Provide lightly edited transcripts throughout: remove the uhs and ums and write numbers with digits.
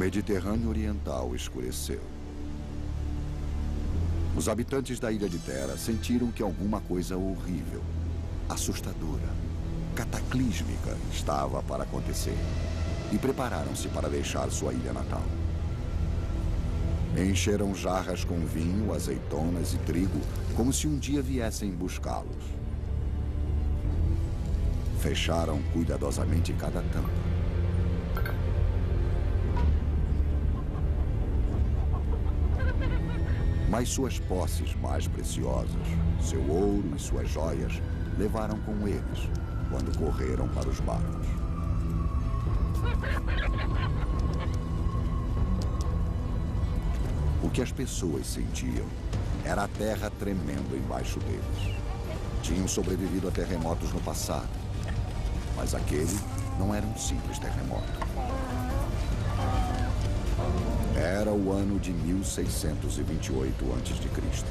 Mediterrâneo Oriental escureceu. Os habitantes da ilha de Terra sentiram que alguma coisa horrível, assustadora, cataclísmica estava para acontecer e prepararam-se para deixar sua ilha natal. Encheram jarras com vinho, azeitonas e trigo, como se um dia viessem buscá-los. Fecharam cuidadosamente cada tampa. Mas suas posses mais preciosas, seu ouro e suas joias, levaram com eles quando correram para os barcos. O que as pessoas sentiam era a terra tremendo embaixo deles. Tinham sobrevivido a terremotos no passado, mas aquele não era um simples terremoto. Era o ano de 1628 a.C.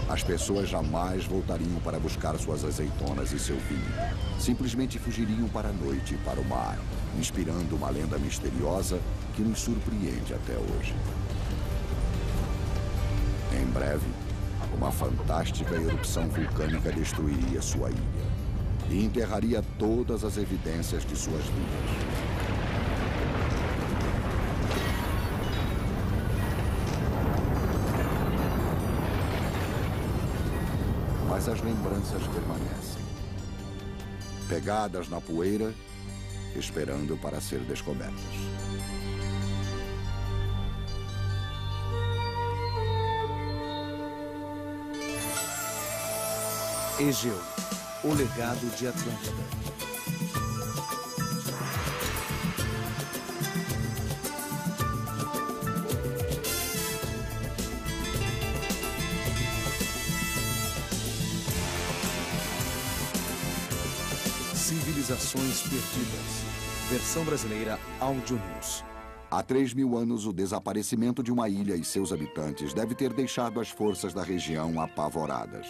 As pessoas jamais voltariam para buscar suas azeitonas e seu vinho. Simplesmente fugiriam para a noite e para o mar, inspirando uma lenda misteriosa que nos surpreende até hoje. Em breve, uma fantástica erupção vulcânica destruiria sua ilha e enterraria todas as evidências de suas vidas. Mas as lembranças permanecem, pegadas na poeira, esperando para ser descobertas. Egeu, o legado de Atlântida. Civilizações Perdidas. Versão brasileira Áudio News. Há 3.000 anos, o desaparecimento de uma ilha e seus habitantes deve ter deixado as forças da região apavoradas.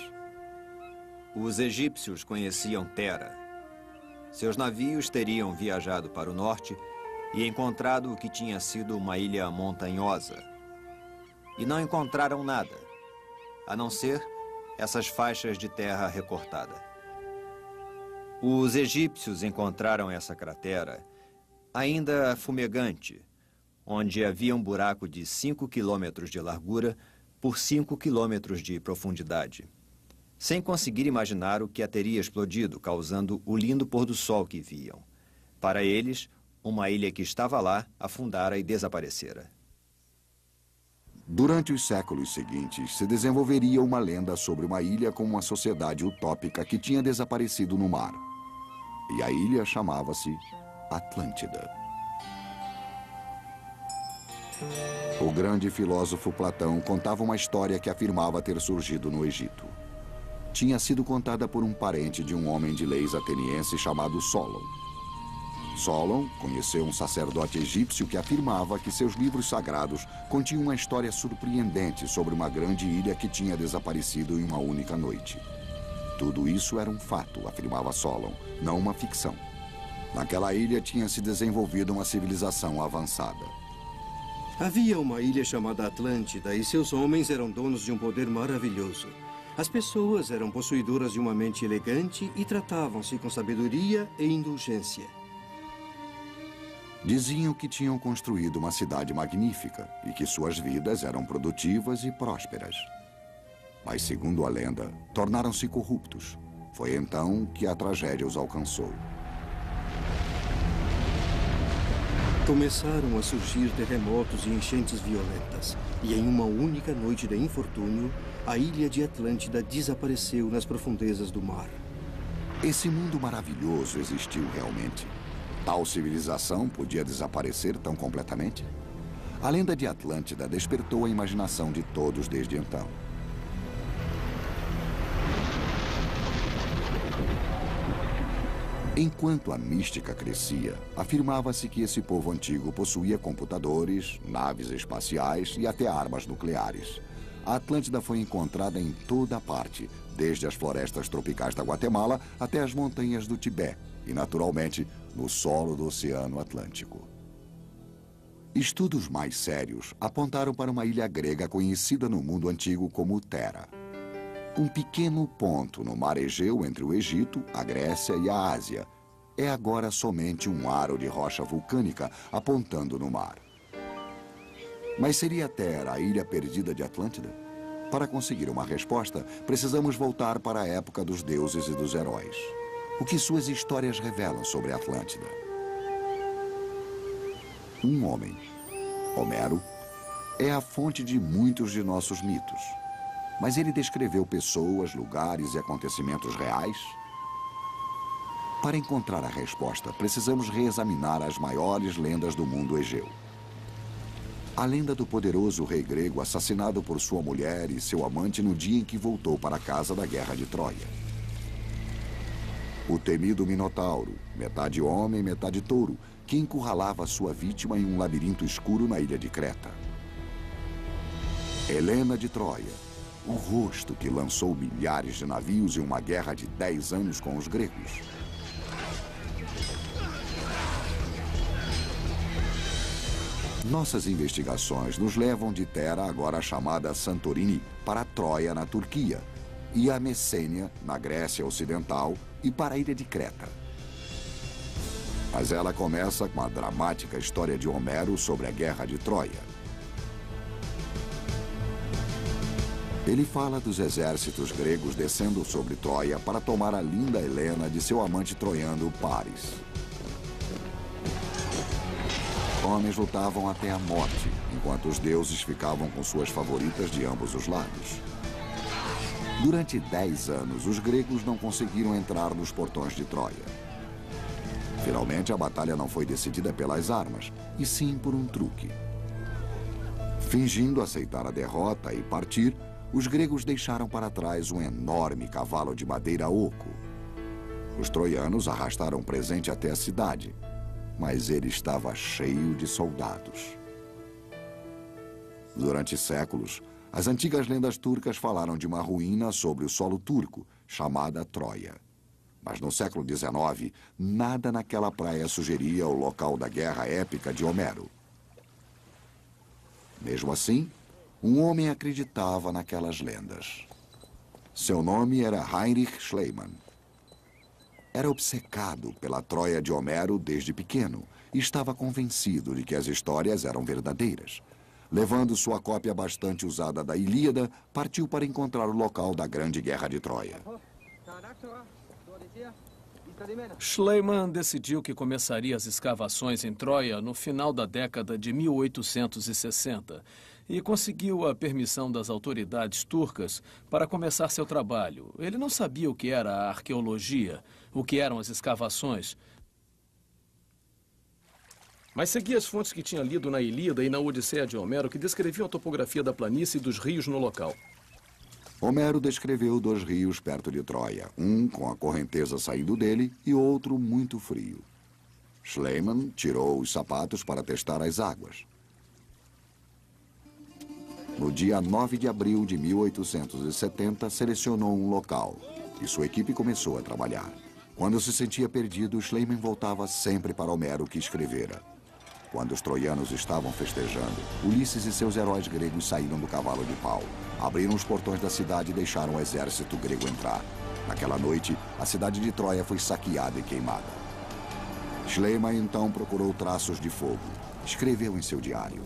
Os egípcios conheciam Tera. Seus navios teriam viajado para o norte e encontrado o que tinha sido uma ilha montanhosa. E não encontraram nada, a não ser essas faixas de terra recortada. Os egípcios encontraram essa cratera ainda fumegante, onde havia um buraco de 5 quilômetros de largura por 5 quilômetros de profundidade, sem conseguir imaginar o que a teria explodido, causando o lindo pôr do sol que viam. Para eles, uma ilha que estava lá afundara e desaparecera. Durante os séculos seguintes, se desenvolveria uma lenda sobre uma ilha com uma sociedade utópica que tinha desaparecido no mar. E a ilha chamava-se Atlântida. O grande filósofo Platão contava uma história que afirmava ter surgido no Egito. Tinha sido contada por um parente de um homem de leis ateniense chamado Solon. Solon conheceu um sacerdote egípcio que afirmava que seus livros sagrados continham uma história surpreendente sobre uma grande ilha que tinha desaparecido em uma única noite. Tudo isso era um fato, afirmava Solon, não uma ficção. Naquela ilha tinha se desenvolvido uma civilização avançada. Havia uma ilha chamada Atlântida e seus homens eram donos de um poder maravilhoso. As pessoas eram possuidoras de uma mente elegante e tratavam-se com sabedoria e indulgência. Diziam que tinham construído uma cidade magnífica e que suas vidas eram produtivas e prósperas. Mas, segundo a lenda, tornaram-se corruptos. Foi então que a tragédia os alcançou. Começaram a surgir terremotos e enchentes violentas. E em uma única noite de infortúnio, a ilha de Atlântida desapareceu nas profundezas do mar. Esse mundo maravilhoso existiu realmente? Tal civilização podia desaparecer tão completamente? A lenda de Atlântida despertou a imaginação de todos desde então. Enquanto a mística crescia, afirmava-se que esse povo antigo possuía computadores, naves espaciais e até armas nucleares. A Atlântida foi encontrada em toda parte, desde as florestas tropicais da Guatemala até as montanhas do Tibete e, naturalmente, no solo do Oceano Atlântico. Estudos mais sérios apontaram para uma ilha grega conhecida no mundo antigo como Thera. Um pequeno ponto no mar Egeu entre o Egito, a Grécia e a Ásia é agora somente um aro de rocha vulcânica apontando no mar. Mas seria Thera a ilha perdida de Atlântida? Para conseguir uma resposta, precisamos voltar para a época dos deuses e dos heróis. O que suas histórias revelam sobre a Atlântida? Um homem, Homero, é a fonte de muitos de nossos mitos. Mas ele descreveu pessoas, lugares e acontecimentos reais? Para encontrar a resposta, precisamos reexaminar as maiores lendas do mundo egeu. A lenda do poderoso rei grego assassinado por sua mulher e seu amante no dia em que voltou para casa da Guerra de Troia. O temido Minotauro, metade homem, metade touro, que encurralava sua vítima em um labirinto escuro na ilha de Creta. Helena de Troia, o rosto que lançou milhares de navios em uma guerra de 10 anos com os gregos. Nossas investigações nos levam de Thera, agora chamada Santorini, para Troia, na Turquia, e a Messênia, na Grécia Ocidental, e para a ilha de Creta. Mas ela começa com a dramática história de Homero sobre a Guerra de Troia. Ele fala dos exércitos gregos descendo sobre Troia para tomar a linda Helena de seu amante troiano, Paris. Homens lutavam até a morte, enquanto os deuses ficavam com suas favoritas de ambos os lados. Durante 10 anos, os gregos não conseguiram entrar nos portões de Troia. Finalmente, a batalha não foi decidida pelas armas, e sim por um truque. Fingindo aceitar a derrota e partir, os gregos deixaram para trás um enorme cavalo de madeira oco. Os troianos arrastaram o presente até a cidade, mas ele estava cheio de soldados. Durante séculos, as antigas lendas turcas falaram de uma ruína sobre o solo turco, chamada Troia. Mas no século XIX, nada naquela praia sugeria o local da guerra épica de Homero. Mesmo assim, um homem acreditava naquelas lendas. Seu nome era Heinrich Schliemann. Era obcecado pela Troia de Homero desde pequeno e estava convencido de que as histórias eram verdadeiras. Levando sua cópia bastante usada da Ilíada, partiu para encontrar o local da Grande Guerra de Troia. Schliemann decidiu que começaria as escavações em Troia no final da década de 1860 e conseguiu a permissão das autoridades turcas para começar seu trabalho. Ele não sabia o que era a arqueologia, o que eram as escavações, mas seguia as fontes que tinha lido na Ilíada e na Odisseia de Homero, que descreviam a topografia da planície e dos rios no local. Homero descreveu 2 rios perto de Troia, um com a correnteza saindo dele e outro muito frio. Schliemann tirou os sapatos para testar as águas. No dia 9 de abril de 1870, selecionou um local e sua equipe começou a trabalhar. Quando se sentia perdido, Schliemann voltava sempre para Homero, que escrevera. Quando os troianos estavam festejando, Ulisses e seus heróis gregos saíram do cavalo de pau, abriram os portões da cidade e deixaram o exército grego entrar. Naquela noite, a cidade de Troia foi saqueada e queimada. Schliemann então procurou traços de fogo. Escreveu em seu diário.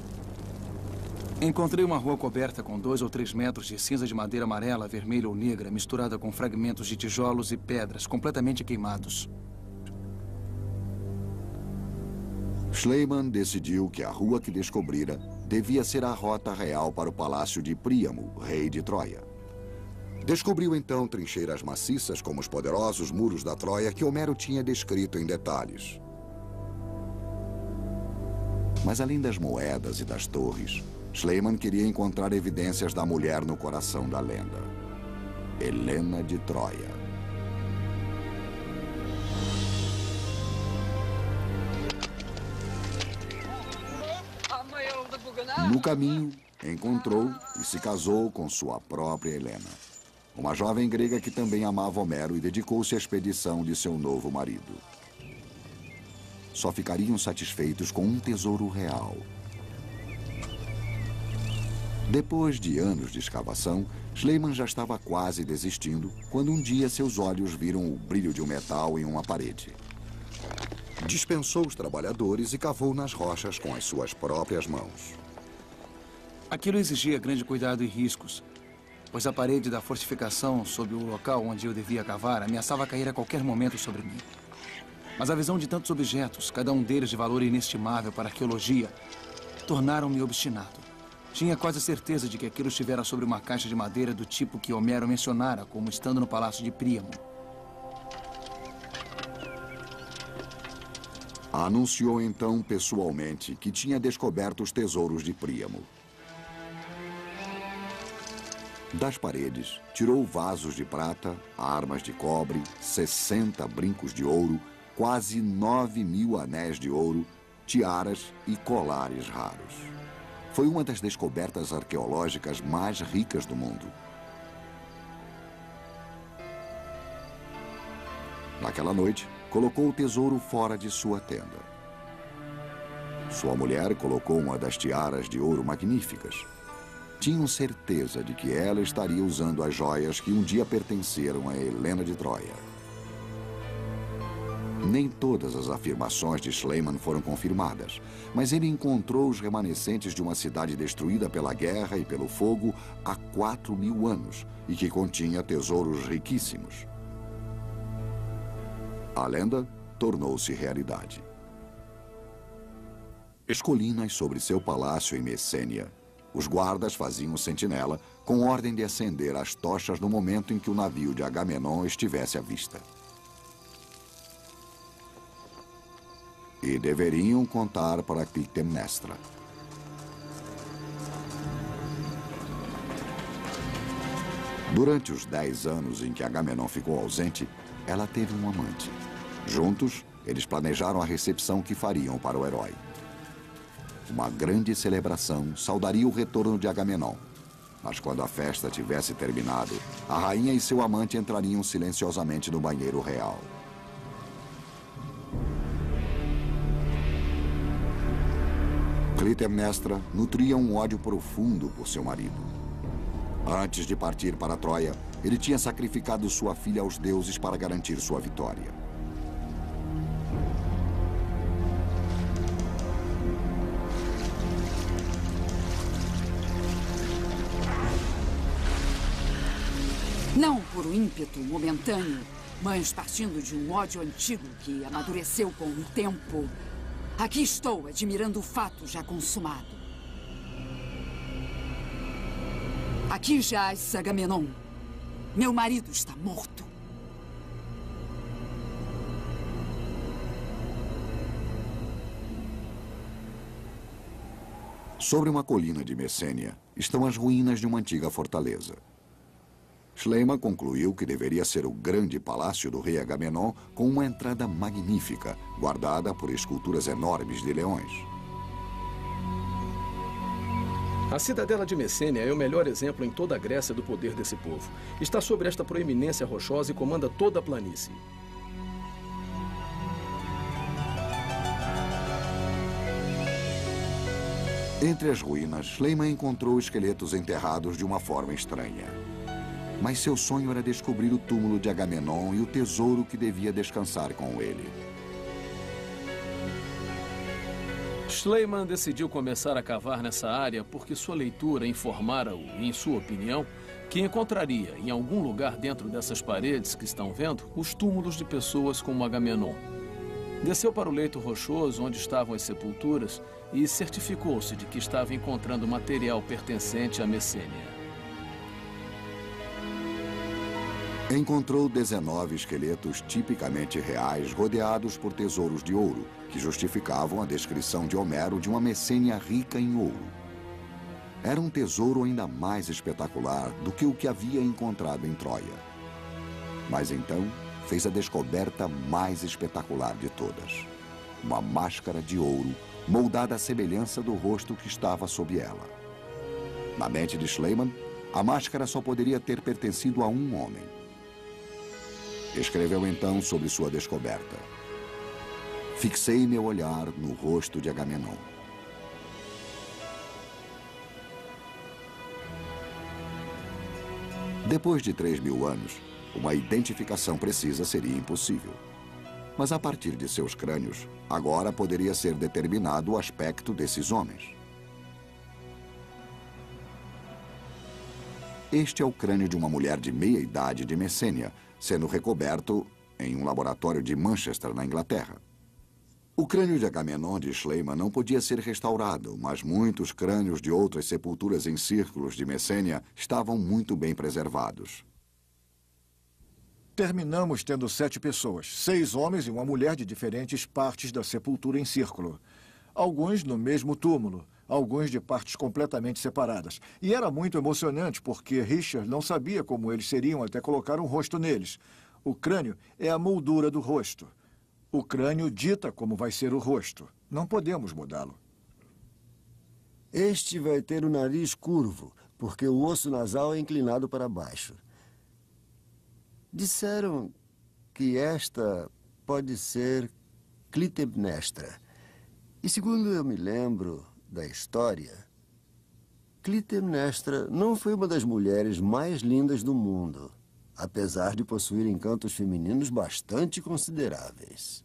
Encontrei uma rua coberta com 2 ou 3 metros de cinza de madeira amarela, vermelha ou negra, misturada com fragmentos de tijolos e pedras, completamente queimados. Schliemann decidiu que a rua que descobrira devia ser a rota real para o palácio de Príamo, rei de Troia. Descobriu então trincheiras maciças como os poderosos muros da Troia que Homero tinha descrito em detalhes. Mas além das moedas e das torres, Schliemann queria encontrar evidências da mulher no coração da lenda. Helena de Troia. No caminho, encontrou e se casou com sua própria Helena, uma jovem grega que também amava Homero e dedicou-se à expedição de seu novo marido. Só ficariam satisfeitos com um tesouro real, Depois de anos de escavação, Schliemann já estava quase desistindo quando um dia seus olhos viram o brilho de um metal em uma parede. Dispensou os trabalhadores e cavou nas rochas com as suas próprias mãos. Aquilo exigia grande cuidado e riscos, pois a parede da fortificação sobre o local onde eu devia cavar ameaçava cair a qualquer momento sobre mim. Mas a visão de tantos objetos, cada um deles de valor inestimável para a arqueologia, tornaram-me obstinado. Tinha quase certeza de que aquilo estivera sobre uma caixa de madeira do tipo que Homero mencionara como estando no palácio de Príamo. Anunciou então pessoalmente que tinha descoberto os tesouros de Príamo. Das paredes, tirou vasos de prata, armas de cobre, 60 brincos de ouro, quase 9.000 anéis de ouro, tiaras e colares raros. Foi uma das descobertas arqueológicas mais ricas do mundo. Naquela noite, colocou o tesouro fora de sua tenda. Sua mulher colocou uma das tiaras de ouro magníficas. Tinham certeza de que ela estaria usando as joias que um dia pertenceram a Helena de Troia. Nem todas as afirmações de Schliemann foram confirmadas, mas ele encontrou os remanescentes de uma cidade destruída pela guerra e pelo fogo há 4.000 anos e que continha tesouros riquíssimos. A lenda tornou-se realidade. As colinas sobre seu palácio em Messênia, os guardas faziam sentinela com ordem de acender as tochas no momento em que o navio de Agamenon estivesse à vista. E deveriam contar para Clitemnestra. Durante os 10 anos em que Agamenon ficou ausente, ela teve um amante. Juntos, eles planejaram a recepção que fariam para o herói. Uma grande celebração saudaria o retorno de Agamenon. Mas quando a festa tivesse terminado, a rainha e seu amante entrariam silenciosamente no banheiro real. Clitemnestra nutria um ódio profundo por seu marido. Antes de partir para Troia, ele tinha sacrificado sua filha aos deuses para garantir sua vitória. Não por um ímpeto momentâneo, mas partindo de um ódio antigo que amadureceu com o tempo. Aqui estou, admirando o fato já consumado. Aqui jaz Agamenon. Meu marido está morto. Sobre uma colina de Messênia estão as ruínas de uma antiga fortaleza. Schliemann concluiu que deveria ser o grande palácio do rei Agamenon com uma entrada magnífica, guardada por esculturas enormes de leões. A cidadela de Messênia é o melhor exemplo em toda a Grécia do poder desse povo. Está sobre esta proeminência rochosa e comanda toda a planície. Entre as ruínas, Schliemann encontrou esqueletos enterrados de uma forma estranha. Mas seu sonho era descobrir o túmulo de Agamenon e o tesouro que devia descansar com ele. Schliemann decidiu começar a cavar nessa área porque sua leitura informara-o, em sua opinião, que encontraria, em algum lugar dentro dessas paredes que estão vendo, os túmulos de pessoas como Agamenon. Desceu para o leito rochoso onde estavam as sepulturas e certificou-se de que estava encontrando material pertencente a Messênia. Encontrou 19 esqueletos tipicamente reais rodeados por tesouros de ouro, que justificavam a descrição de Homero de uma Messênia rica em ouro. Era um tesouro ainda mais espetacular do que o que havia encontrado em Troia. Mas então fez a descoberta mais espetacular de todas. Uma máscara de ouro moldada à semelhança do rosto que estava sob ela. Na mente de Schliemann, a máscara só poderia ter pertencido a um homem. Escreveu então sobre sua descoberta. Fixei meu olhar no rosto de Agamenon. Depois de 3.000 anos, uma identificação precisa seria impossível. Mas a partir de seus crânios, agora poderia ser determinado o aspecto desses homens. Este é o crânio de uma mulher de meia-idade de Messênia, sendo recoberto em um laboratório de Manchester, na Inglaterra. O crânio de Agamenon de Schliemann não podia ser restaurado, mas muitos crânios de outras sepulturas em círculos de Messênia estavam muito bem preservados. Terminamos tendo 7 pessoas, 6 homens e uma mulher de diferentes partes da sepultura em círculo. Alguns no mesmo túmulo, alguns de partes completamente separadas. E era muito emocionante porque Richard não sabia como eles seriam até colocar um rosto neles. O crânio é a moldura do rosto. O crânio dita como vai ser o rosto. Não podemos mudá-lo. Este vai ter o nariz curvo, porque o osso nasal é inclinado para baixo. Disseram que esta pode ser Clitemnestra. E segundo eu me lembro da história, Clitemnestra não foi uma das mulheres mais lindas do mundo, apesar de possuir encantos femininos bastante consideráveis.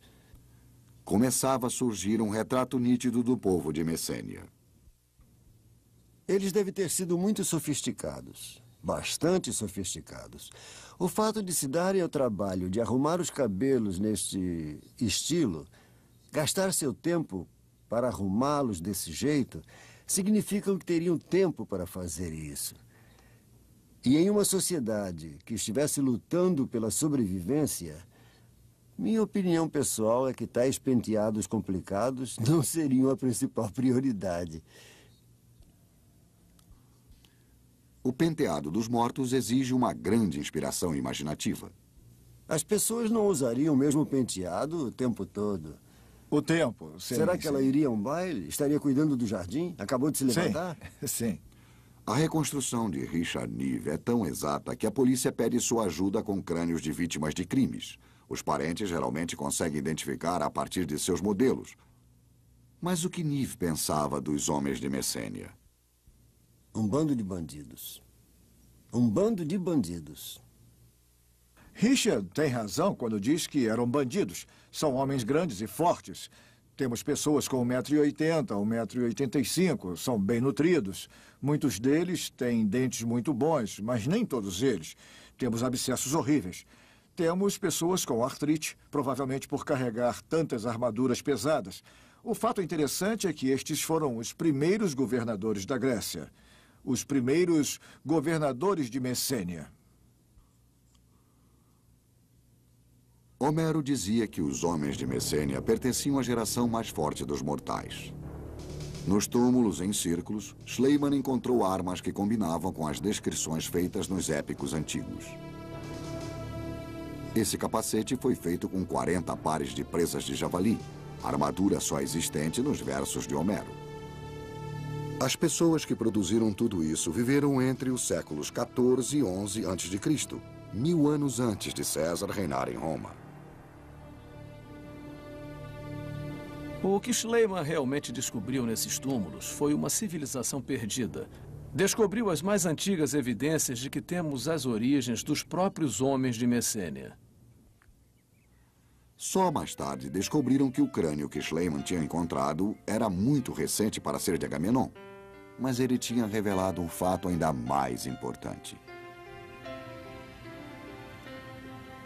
Começava a surgir um retrato nítido do povo de Messênia. Eles devem ter sido muito sofisticados, bastante sofisticados. O fato de se darem ao trabalho de arrumar os cabelos neste estilo, gastar seu tempo para arrumá-los desse jeito, significa que teriam tempo para fazer isso. E em uma sociedade que estivesse lutando pela sobrevivência, minha opinião pessoal é que tais penteados complicados não seriam a principal prioridade. O penteado dos mortos exige uma grande inspiração imaginativa. As pessoas não usariam o mesmo penteado o tempo todo. O tempo, sim. Será que ela iria a um baile? Estaria cuidando do jardim? Acabou de se levantar? Sim. A reconstrução de Richard Neve é tão exata que a polícia pede sua ajuda com crânios de vítimas de crimes. Os parentes geralmente conseguem identificar a partir de seus modelos. Mas o que Neve pensava dos homens de Messênia? Um bando de bandidos. Um bando de bandidos. Richard tem razão quando diz que eram bandidos. São homens grandes e fortes. Temos pessoas com 1,80 m, 1,85 m, são bem nutridos. Muitos deles têm dentes muito bons, mas nem todos eles. Temos abscessos horríveis. Temos pessoas com artrite, provavelmente por carregar tantas armaduras pesadas. O fato interessante é que estes foram os primeiros governadores da Grécia. Os primeiros governadores de Messênia. Homero dizia que os homens de Messênia pertenciam à geração mais forte dos mortais. Nos túmulos em círculos, Schliemann encontrou armas que combinavam com as descrições feitas nos épicos antigos. Esse capacete foi feito com 40 pares de presas de javali, armadura só existente nos versos de Homero. As pessoas que produziram tudo isso viveram entre os séculos 14 e 11 a.C., 1000 anos antes de César reinar em Roma. O que Schliemann realmente descobriu nesses túmulos foi uma civilização perdida. Descobriu as mais antigas evidências de que temos as origens dos próprios homens de Messênia. Só mais tarde descobriram que o crânio que Schliemann tinha encontrado era muito recente para ser de Agamenon. Mas ele tinha revelado um fato ainda mais importante.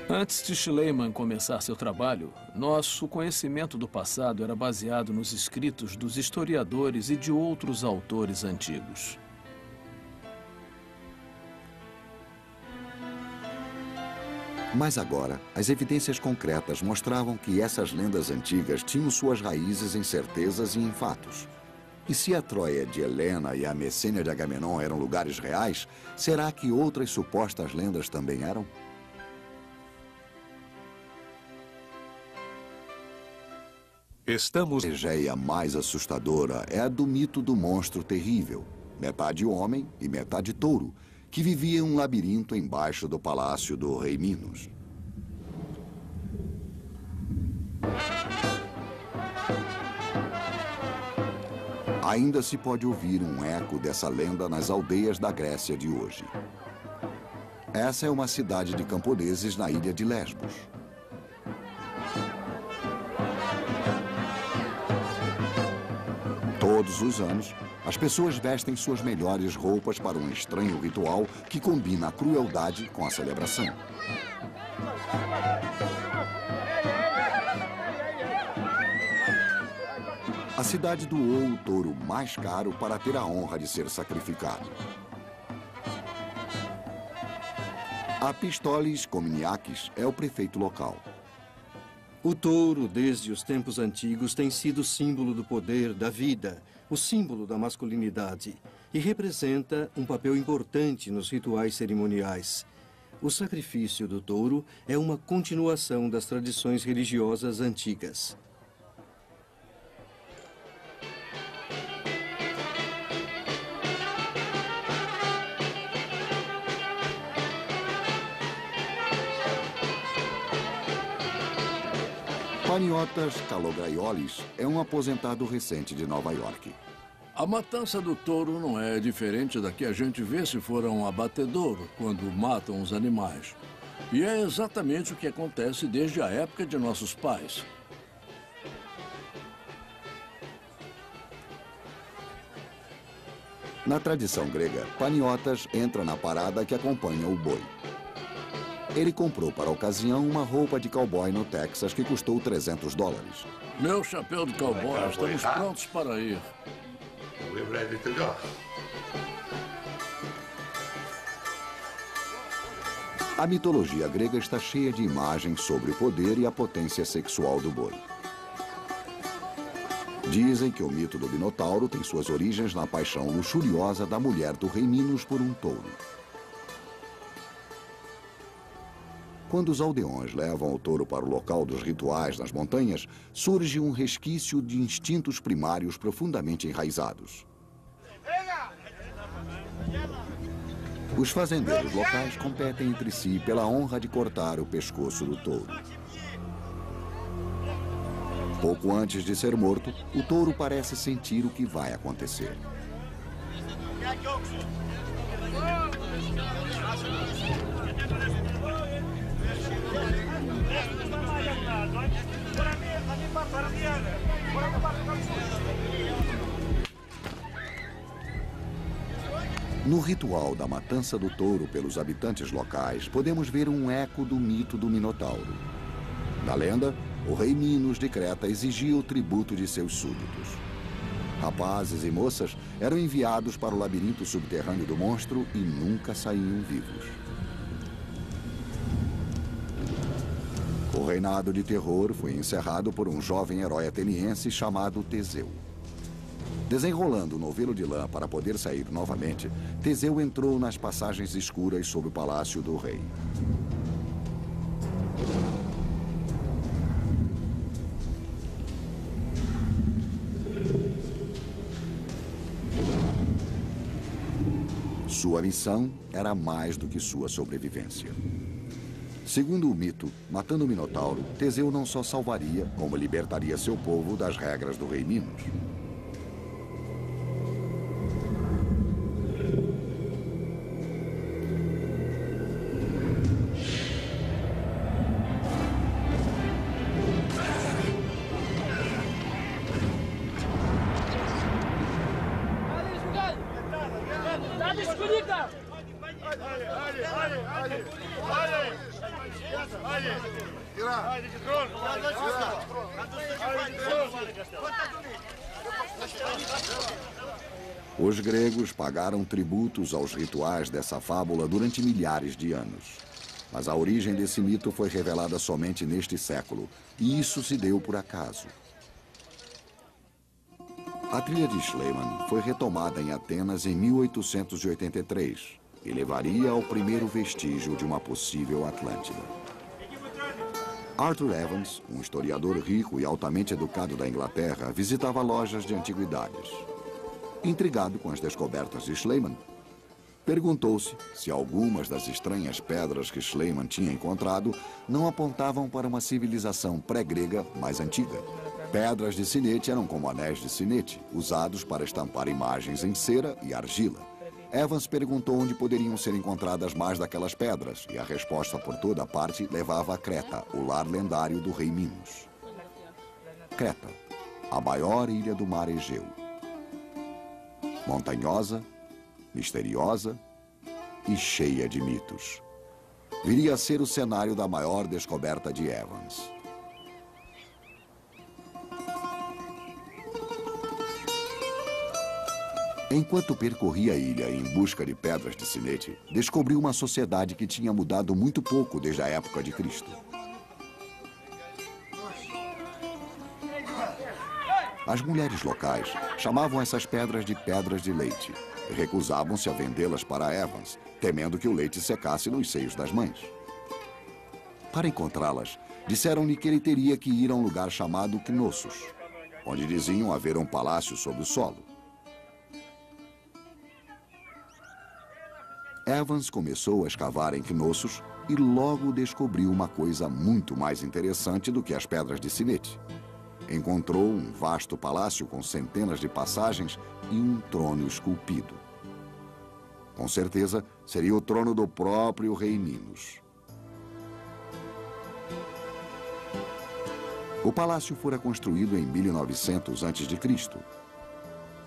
Antes de Schliemann começar seu trabalho, nosso conhecimento do passado era baseado nos escritos dos historiadores e de outros autores antigos. Mas agora, as evidências concretas mostravam que essas lendas antigas tinham suas raízes em certezas e em fatos. E se a Troia de Helena e a Messênia de Agamenon eram lugares reais, será que outras supostas lendas também eram? Estamos... A Egeia mais assustadora é a do mito do monstro terrível, metade homem e metade touro, que vivia em um labirinto embaixo do palácio do rei Minos. Ainda se pode ouvir um eco dessa lenda nas aldeias da Grécia de hoje. Essa é uma cidade de camponeses na ilha de Lesbos. Todos os anos, as pessoas vestem suas melhores roupas para um estranho ritual que combina a crueldade com a celebração. A cidade doou o touro mais caro para ter a honra de ser sacrificado. Apistolis Komniakis é o prefeito local. O touro, desde os tempos antigos, tem sido símbolo do poder, da vida, o símbolo da masculinidade, e representa um papel importante nos rituais cerimoniais. O sacrifício do touro é uma continuação das tradições religiosas antigas. Paniotas Kalograiolis é um aposentado recente de Nova York. A matança do touro não é diferente da que a gente vê se for a um abatedouro, quando matam os animais. E é exatamente o que acontece desde a época de nossos pais. Na tradição grega, Paniotas entra na parada que acompanha o boi. Ele comprou para a ocasião uma roupa de cowboy no Texas que custou $300. Meu chapéu de cowboy, estamos prontos para ir. We're ready to go. A mitologia grega está cheia de imagens sobre o poder e a potência sexual do boi. Dizem que o mito do Minotauro tem suas origens na paixão luxuriosa da mulher do rei Minos por um touro. Quando os aldeões levam o touro para o local dos rituais nas montanhas, surge um resquício de instintos primários profundamente enraizados. Os fazendeiros locais competem entre si pela honra de cortar o pescoço do touro. Pouco antes de ser morto, o touro parece sentir o que vai acontecer. No ritual da matança do touro pelos habitantes locais, podemos ver um eco do mito do Minotauro. Na lenda, o rei Minos de Creta exigia o tributo de seus súditos. Rapazes e moças eram enviados para o labirinto subterrâneo do monstro e nunca saíam vivos. O reinado de terror foi encerrado por um jovem herói ateniense chamado Teseu. Desenrolando o novelo de lã para poder sair novamente, Teseu entrou nas passagens escuras sob o palácio do rei. Sua missão era mais do que sua sobrevivência. Segundo o mito, matando o Minotauro, Teseu não só salvaria, como libertaria seu povo das regras do rei Minos. Os gregos pagaram tributos aos rituais dessa fábula durante milhares de anos. Mas a origem desse mito foi revelada somente neste século, e isso se deu por acaso. A trilha de Schliemann foi retomada em Atenas em 1883 e levaria ao primeiro vestígio de uma possível Atlântida. Arthur Evans, um historiador rico e altamente educado da Inglaterra, visitava lojas de antiguidades. Intrigado com as descobertas de Schliemann, perguntou-se se algumas das estranhas pedras que Schliemann tinha encontrado não apontavam para uma civilização pré-grega mais antiga. Pedras de sinete eram como anéis de sinete, usados para estampar imagens em cera e argila. Evans perguntou onde poderiam ser encontradas mais daquelas pedras, e a resposta por toda parte levava a Creta, o lar lendário do rei Minos. Creta, a maior ilha do mar Egeu. Montanhosa, misteriosa e cheia de mitos. Viria a ser o cenário da maior descoberta de Evans. Enquanto percorria a ilha em busca de pedras de sinete, descobriu uma sociedade que tinha mudado muito pouco desde a época de Cristo. As mulheres locais chamavam essas pedras de leite e recusavam-se a vendê-las para Evans, temendo que o leite secasse nos seios das mães. Para encontrá-las, disseram-lhe que ele teria que ir a um lugar chamado Knossos, onde diziam haver um palácio sob o solo. Evans começou a escavar em Knossos e logo descobriu uma coisa muito mais interessante do que as pedras de sinete. Encontrou um vasto palácio com centenas de passagens e um trono esculpido. Com certeza, seria o trono do próprio rei Minos. O palácio fora construído em 1900 a.C.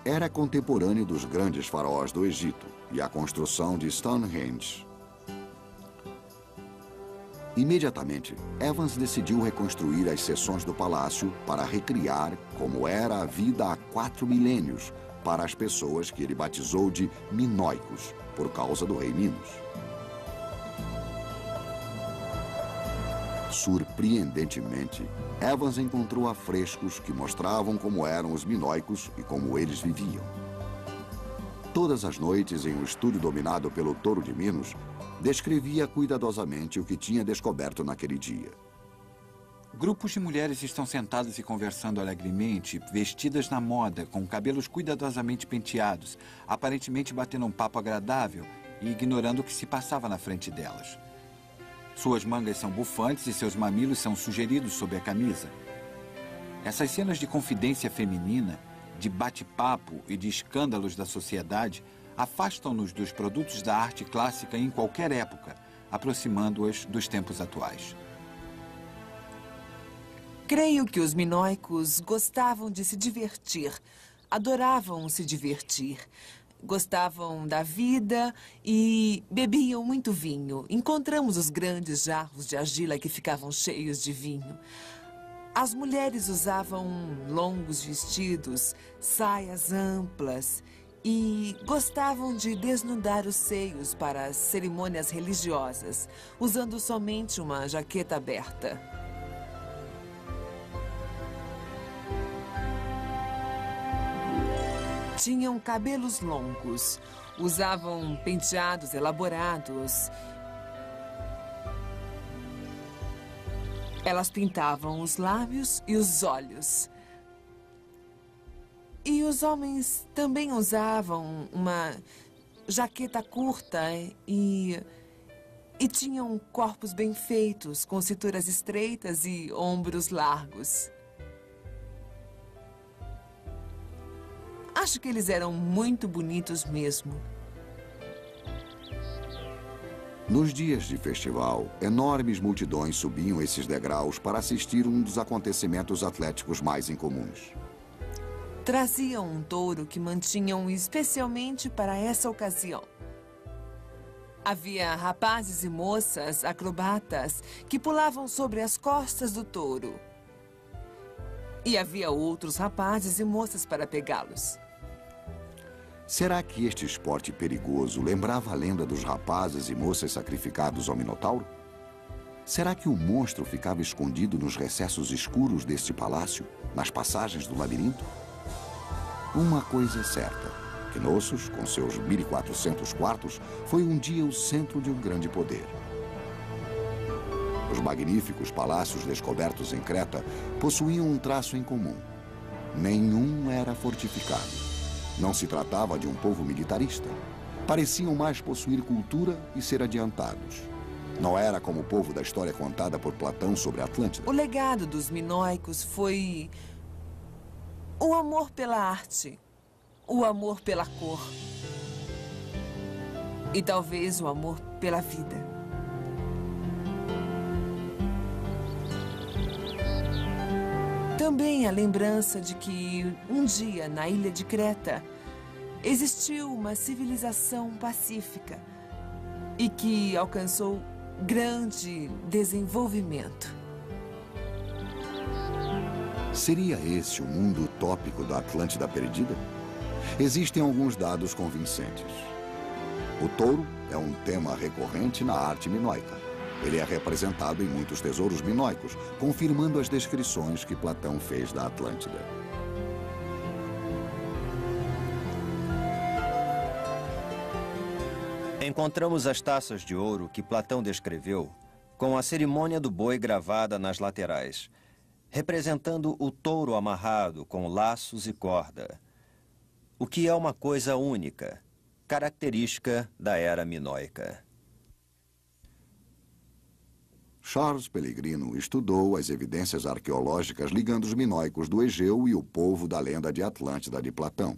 Era contemporâneo dos grandes faraós do Egito e a construção de Stonehenge. Imediatamente, Evans decidiu reconstruir as seções do palácio para recriar como era a vida há 4 milênios para as pessoas que ele batizou de minoicos, por causa do rei Minos. Surpreendentemente, Evans encontrou afrescos que mostravam como eram os minoicos e como eles viviam. Todas as noites, em um estúdio dominado pelo touro de Minos, descrevia cuidadosamente o que tinha descoberto naquele dia. Grupos de mulheres estão sentadas e conversando alegremente, vestidas na moda, com cabelos cuidadosamente penteados, aparentemente batendo um papo agradável e ignorando o que se passava na frente delas. Suas mangas são bufantes e seus mamilos são sugeridos sob a camisa. Essas cenas de confidência feminina, de bate-papo e de escândalos da sociedade afastam-nos dos produtos da arte clássica em qualquer época, aproximando-as dos tempos atuais. Creio que os minoicos gostavam de se divertir, adoravam se divertir. Gostavam da vida e bebiam muito vinho. Encontramos os grandes jarros de argila que ficavam cheios de vinho. As mulheres usavam longos vestidos, saias amplas e gostavam de desnudar os seios para as cerimônias religiosas, usando somente uma jaqueta aberta. Tinham cabelos longos, usavam penteados elaborados. Elas pintavam os lábios e os olhos. E os homens também usavam uma jaqueta curta e tinham corpos bem feitos, com cinturas estreitas e ombros largos. Acho que eles eram muito bonitos mesmo. Nos dias de festival, enormes multidões subiam esses degraus para assistir um dos acontecimentos atléticos mais incomuns. Traziam um touro que mantinham especialmente para essa ocasião. Havia rapazes e moças acrobatas que pulavam sobre as costas do touro. E havia outros rapazes e moças para pegá-los. Será que este esporte perigoso lembrava a lenda dos rapazes e moças sacrificados ao Minotauro? Será que o monstro ficava escondido nos recessos escuros deste palácio, nas passagens do labirinto? Uma coisa é certa, Knossos, com seus 1.400 quartos, foi um dia o centro de um grande poder. Os magníficos palácios descobertos em Creta possuíam um traço em comum. Nenhum era fortificado. Não se tratava de um povo militarista. Pareciam mais possuir cultura e ser adiantados. Não era como o povo da história contada por Platão sobre a Atlântida. O legado dos minoicos foi o amor pela arte, o amor pela cor. E talvez o amor pela vida. Também a lembrança de que um dia, na ilha de Creta, existiu uma civilização pacífica e que alcançou grande desenvolvimento. Seria esse o mundo utópico da Atlântida perdida? Existem alguns dados convincentes. O touro é um tema recorrente na arte minoica. Ele é representado em muitos tesouros minoicos, confirmando as descrições que Platão fez da Atlântida. Encontramos as taças de ouro que Platão descreveu com a cerimônia do boi gravada nas laterais, representando o touro amarrado com laços e corda, o que é uma coisa única, característica da era minoica. Charles Pellegrino estudou as evidências arqueológicas ligando os minoicos do Egeu e o povo da lenda de Atlântida de Platão.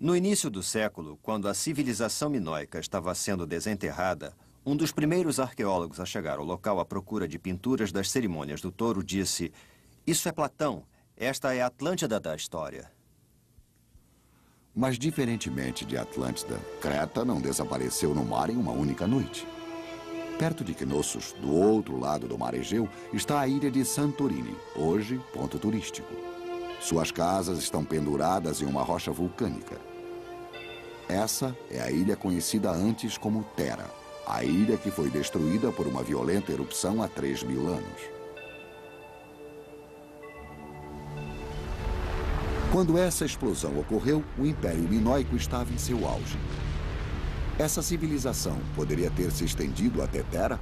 No início do século, quando a civilização minoica estava sendo desenterrada, um dos primeiros arqueólogos a chegar ao local à procura de pinturas das cerimônias do touro disse: "Isso é Platão, esta é a Atlântida da história." Mas, diferentemente de Atlântida, Creta não desapareceu no mar em uma única noite. Perto de Knossos, do outro lado do mar Egeu, está a ilha de Santorini, hoje ponto turístico. Suas casas estão penduradas em uma rocha vulcânica. Essa é a ilha conhecida antes como Thera, a ilha que foi destruída por uma violenta erupção há 3.000 anos. Quando essa explosão ocorreu, o Império Minoico estava em seu auge. Essa civilização poderia ter se estendido até Thera?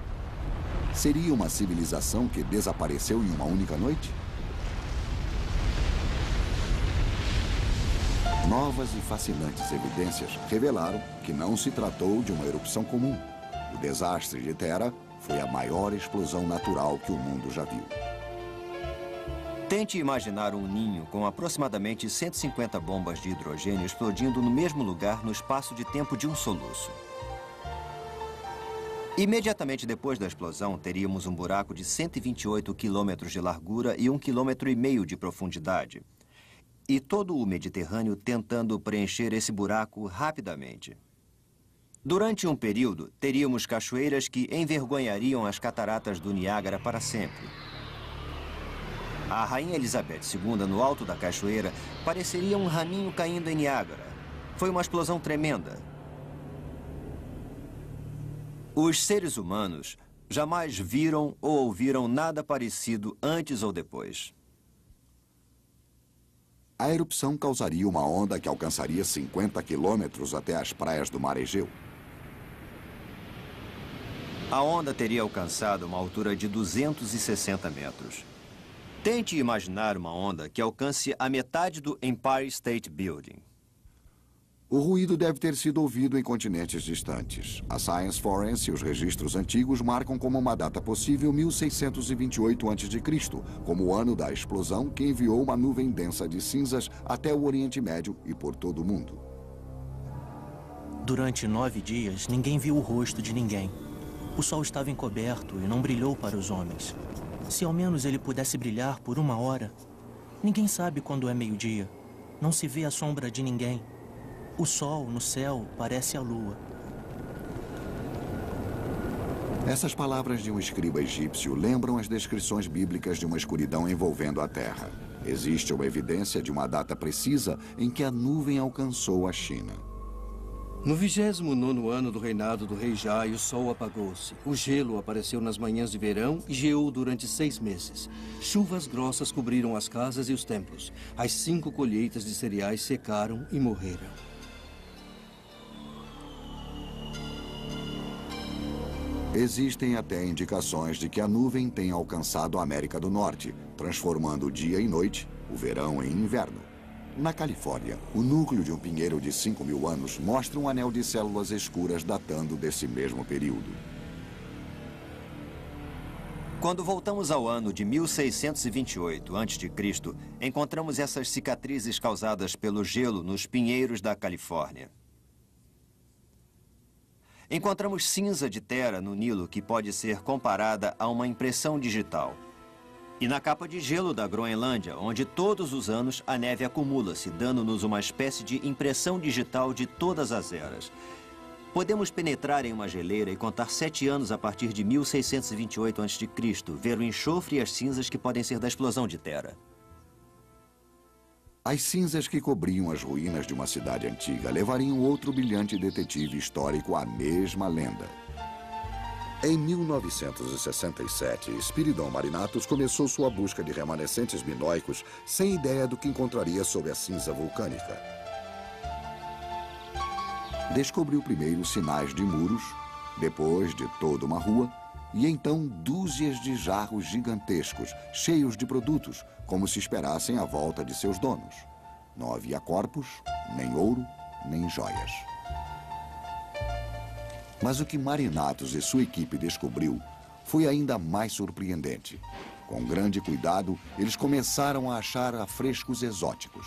Seria uma civilização que desapareceu em uma única noite? Novas e fascinantes evidências revelaram que não se tratou de uma erupção comum. O desastre de Thera foi a maior explosão natural que o mundo já viu. Tente imaginar um ninho com aproximadamente 150 bombas de hidrogênio explodindo no mesmo lugar no espaço de tempo de um soluço. Imediatamente depois da explosão, teríamos um buraco de 128 quilômetros de largura e 1,5 km de profundidade. E todo o Mediterrâneo tentando preencher esse buraco rapidamente. Durante um período, teríamos cachoeiras que envergonhariam as cataratas do Niágara para sempre. A Rainha Elizabeth II, no alto da cachoeira, pareceria um raminho caindo em Niágara. Foi uma explosão tremenda. Os seres humanos jamais viram ou ouviram nada parecido antes ou depois. A erupção causaria uma onda que alcançaria 50 quilômetros até as praias do mar Egeu. A onda teria alcançado uma altura de 260 metros. Tente imaginar uma onda que alcance a metade do Empire State Building. O ruído deve ter sido ouvido em continentes distantes. A Science Forense e os registros antigos marcam como uma data possível 1628 a.C., como o ano da explosão que enviou uma nuvem densa de cinzas até o Oriente Médio e por todo o mundo. Durante 9 dias, ninguém viu o rosto de ninguém. O sol estava encoberto e não brilhou para os homens. Se ao menos ele pudesse brilhar por 1 hora. Ninguém sabe quando é meio-dia. Não se vê a sombra de ninguém. O sol no céu parece a lua. Essas palavras de um escriba egípcio lembram as descrições bíblicas de uma escuridão envolvendo a terra. Existe uma evidência de uma data precisa em que a nuvem alcançou a China. No 29º ano do reinado do rei Jai, o sol apagou-se. O gelo apareceu nas manhãs de verão e geou durante 6 meses. Chuvas grossas cobriram as casas e os templos. As 5 colheitas de cereais secaram e morreram. Existem até indicações de que a nuvem tenha alcançado a América do Norte, transformando dia em noite, o verão em inverno. Na Califórnia, o núcleo de um pinheiro de 5.000 anos mostra um anel de células escuras datando desse mesmo período. Quando voltamos ao ano de 1628 a.C., encontramos essas cicatrizes causadas pelo gelo nos pinheiros da Califórnia. Encontramos cinza de Tera no Nilo que pode ser comparada a uma impressão digital. E na capa de gelo da Groenlândia, onde todos os anos a neve acumula-se, dando-nos uma espécie de impressão digital de todas as eras. Podemos penetrar em uma geleira e contar 7 anos a partir de 1628 a.C., ver o enxofre e as cinzas que podem ser da explosão de Tera. As cinzas que cobriam as ruínas de uma cidade antiga levariam outro brilhante detetive histórico à mesma lenda. Em 1967, Spiridon Marinatus começou sua busca de remanescentes minoicos sem ideia do que encontraria sob a cinza vulcânica. Descobriu primeiro sinais de muros, depois de toda uma rua, e então dúzias de jarros gigantescos, cheios de produtos, como se esperassem a volta de seus donos. Não havia corpos, nem ouro, nem joias. Mas o que Marinatus e sua equipe descobriu foi ainda mais surpreendente. Com grande cuidado, eles começaram a achar afrescos exóticos.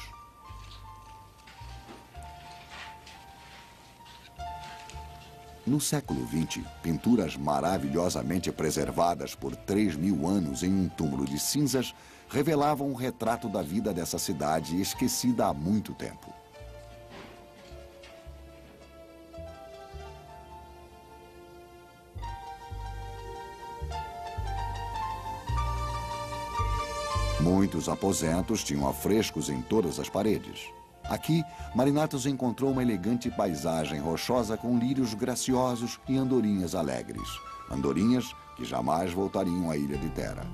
No século XX, pinturas maravilhosamente preservadas por 3.000 anos em um túmulo de cinzas revelavam um retrato da vida dessa cidade esquecida há muito tempo. Muitos aposentos tinham afrescos em todas as paredes. Aqui, Marinatus encontrou uma elegante paisagem rochosa com lírios graciosos e andorinhas alegres. Andorinhas que jamais voltariam à ilha de Tera.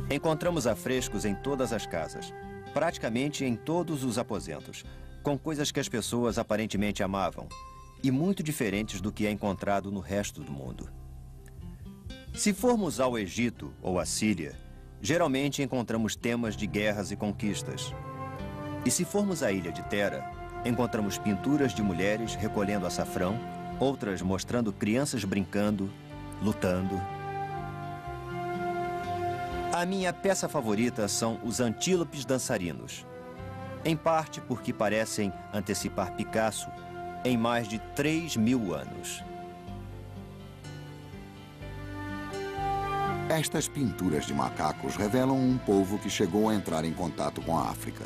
Encontramos afrescos em todas as casas, praticamente em todos os aposentos, com coisas que as pessoas aparentemente amavam, e muito diferentes do que é encontrado no resto do mundo. Se formos ao Egito ou à Síria, geralmente encontramos temas de guerras e conquistas. E se formos à ilha de Tera, encontramos pinturas de mulheres recolhendo açafrão, outras mostrando crianças brincando, lutando. A minha peça favorita são os antílopes dançarinos. Em parte porque parecem antecipar Picasso em mais de 3.000 anos. Estas pinturas de macacos revelam um povo que chegou a entrar em contato com a África.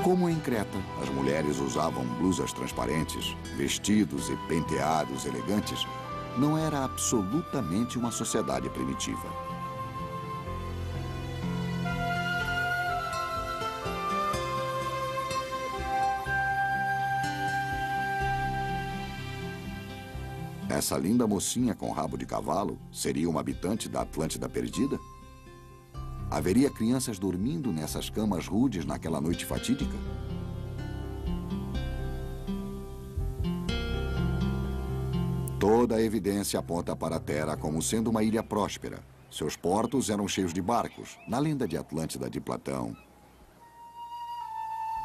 Como em Creta, as mulheres usavam blusas transparentes, vestidos e penteados elegantes, não era absolutamente uma sociedade primitiva. Essa linda mocinha com rabo de cavalo seria uma habitante da Atlântida perdida? Haveria crianças dormindo nessas camas rudes naquela noite fatídica? Toda a evidência aponta para Tera como sendo uma ilha próspera. Seus portos eram cheios de barcos, na lenda de Atlântida de Platão.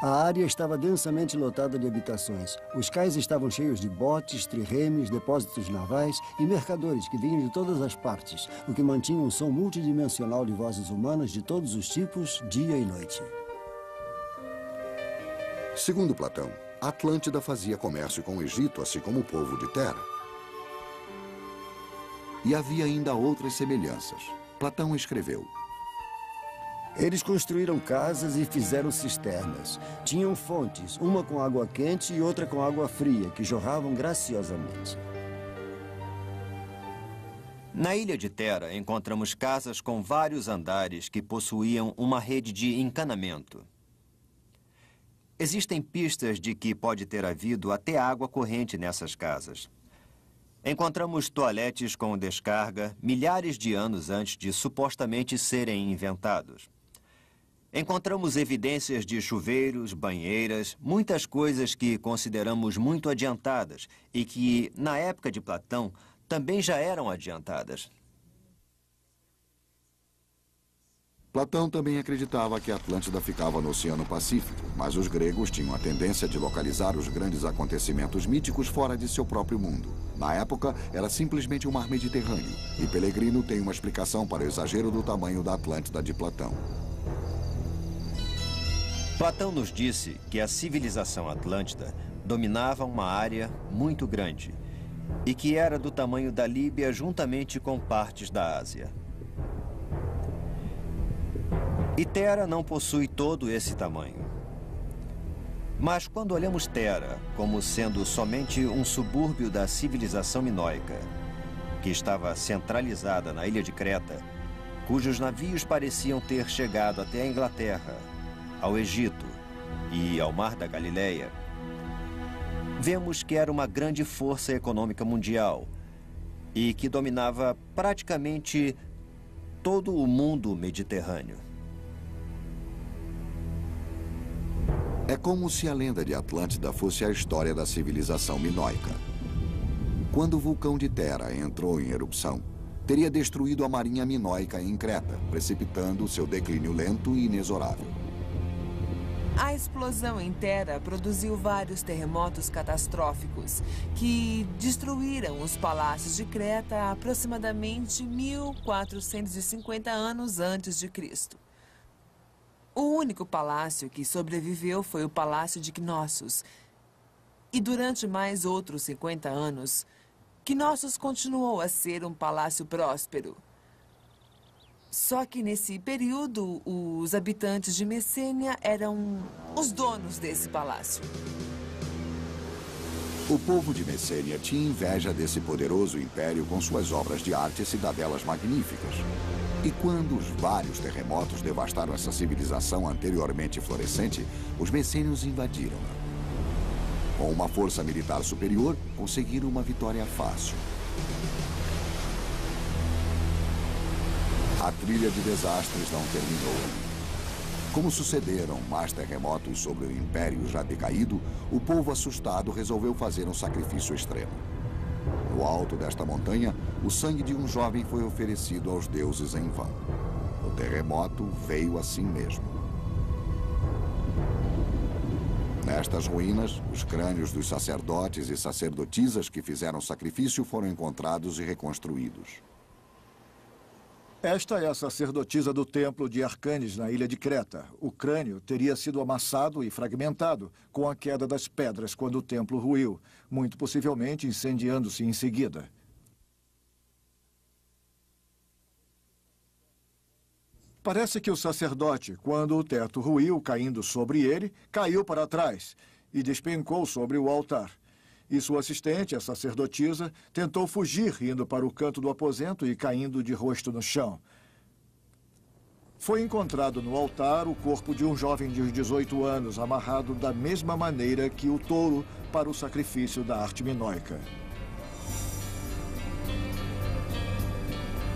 A área estava densamente lotada de habitações. Os cais estavam cheios de botes, trirremes, depósitos navais e mercadores que vinham de todas as partes, o que mantinha um som multidimensional de vozes humanas de todos os tipos, dia e noite. Segundo Platão, a Atlântida fazia comércio com o Egito, assim como o povo de Tera. E havia ainda outras semelhanças. Platão escreveu: eles construíram casas e fizeram cisternas. Tinham fontes, uma com água quente e outra com água fria, que jorravam graciosamente. Na ilha de Tera, encontramos casas com vários andares que possuíam uma rede de encanamento. Existem pistas de que pode ter havido até água corrente nessas casas. Encontramos toaletes com descarga milhares de anos antes de supostamente serem inventados. Encontramos evidências de chuveiros, banheiras, muitas coisas que consideramos muito adiantadas e que, na época de Platão, também já eram adiantadas. Platão também acreditava que a Atlântida ficava no Oceano Pacífico, mas os gregos tinham a tendência de localizar os grandes acontecimentos míticos fora de seu próprio mundo. Na época, era simplesmente o mar Mediterrâneo, e Pellegrino tem uma explicação para o exagero do tamanho da Atlântida de Platão. Platão nos disse que a civilização atlântida dominava uma área muito grande e que era do tamanho da Líbia juntamente com partes da Ásia. E Tera não possui todo esse tamanho. Mas quando olhamos Tera como sendo somente um subúrbio da civilização minoica, que estava centralizada na ilha de Creta, cujos navios pareciam ter chegado até a Inglaterra, ao Egito e ao Mar da Galileia, vemos que era uma grande força econômica mundial e que dominava praticamente todo o mundo mediterrâneo. É como se a lenda de Atlântida fosse a história da civilização minoica. Quando o vulcão de Tera entrou em erupção, teria destruído a marinha minoica em Creta, precipitando seu declínio lento e inexorável. A explosão em Tera produziu vários terremotos catastróficos que destruíram os palácios de Creta há aproximadamente 1450 anos antes de Cristo. O único palácio que sobreviveu foi o Palácio de Knossos. E durante mais outros 50 anos, Knossos continuou a ser um palácio próspero. Só que nesse período, os habitantes de Messênia eram os donos desse palácio. O povo de Messênia tinha inveja desse poderoso império com suas obras de arte e cidadelas magníficas. E quando os vários terremotos devastaram essa civilização anteriormente florescente, os messênios invadiram-na. Com uma força militar superior, conseguiram uma vitória fácil. A trilha de desastres não terminou ali. Como sucederam mais terremotos sobre o império já decaído, o povo assustado resolveu fazer um sacrifício extremo. No alto desta montanha, o sangue de um jovem foi oferecido aos deuses em vão. O terremoto veio assim mesmo. Nestas ruínas, os crânios dos sacerdotes e sacerdotisas que fizeram sacrifício foram encontrados e reconstruídos. Esta é a sacerdotisa do templo de Arcanes, na ilha de Creta. O crânio teria sido amassado e fragmentado com a queda das pedras quando o templo ruiu, muito possivelmente incendiando-se em seguida. Parece que o sacerdote, quando o teto ruiu, caindo sobre ele, caiu para trás e despencou sobre o altar. E sua assistente, a sacerdotisa, tentou fugir, indo para o canto do aposento e caindo de rosto no chão. Foi encontrado no altar o corpo de um jovem de 18 anos, amarrado da mesma maneira que o touro para o sacrifício da arte minoica.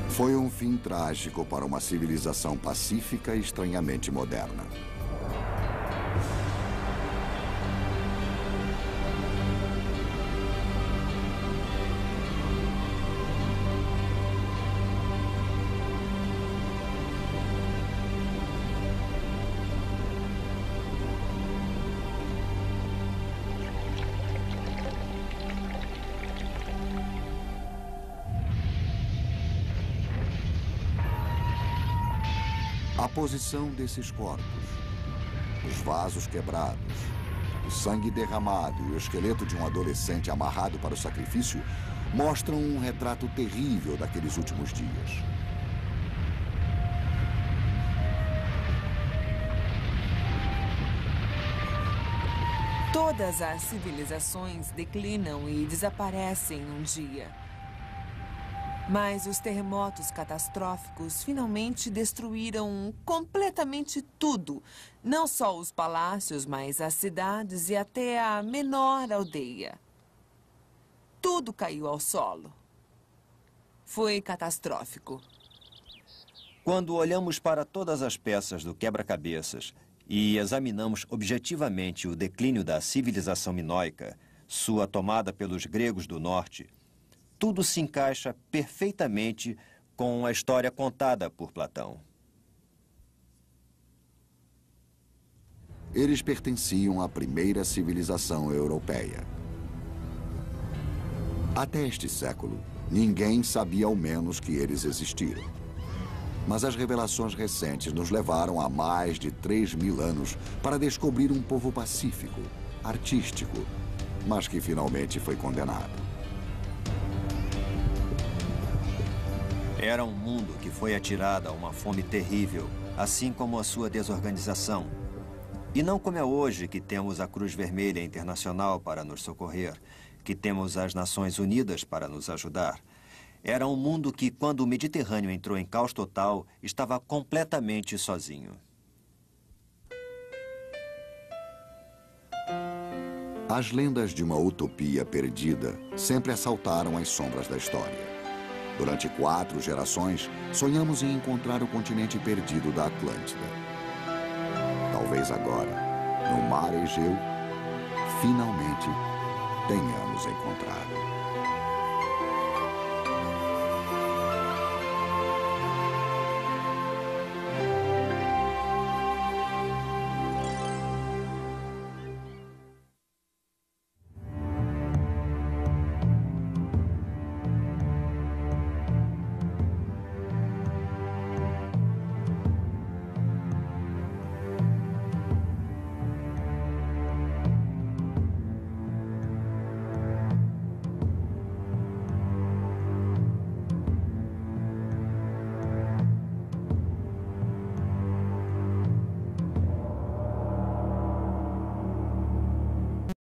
Foi um fim trágico para uma civilização pacífica e estranhamente moderna. A posição desses corpos, os vasos quebrados, o sangue derramado e o esqueleto de um adolescente amarrado para o sacrifício mostram um retrato terrível daqueles últimos dias. Todas as civilizações declinam e desaparecem um dia. Mas os terremotos catastróficos finalmente destruíram completamente tudo. Não só os palácios, mas as cidades e até a menor aldeia. Tudo caiu ao solo. Foi catastrófico. Quando olhamos para todas as peças do quebra-cabeças e examinamos objetivamente o declínio da civilização minoica, sua tomada pelos gregos do norte, tudo se encaixa perfeitamente com a história contada por Platão. eles pertenciam à primeira civilização europeia. Até este século, ninguém sabia ao menos que eles existiram. Mas as revelações recentes nos levaram a mais de 3.000 anos para descobrir um povo pacífico, artístico, mas que finalmente foi condenado. Era um mundo que foi atirado a uma fome terrível, assim como a sua desorganização. E não como é hoje, que temos a Cruz Vermelha Internacional para nos socorrer, que temos as Nações Unidas para nos ajudar. Era um mundo que, quando o Mediterrâneo entrou em caos total, estava completamente sozinho. As lendas de uma utopia perdida sempre assaltaram as sombras da história. Durante 4 gerações, sonhamos em encontrar o continente perdido da Atlântida. Talvez agora, no mar Egeu, finalmente tenhamos encontrado.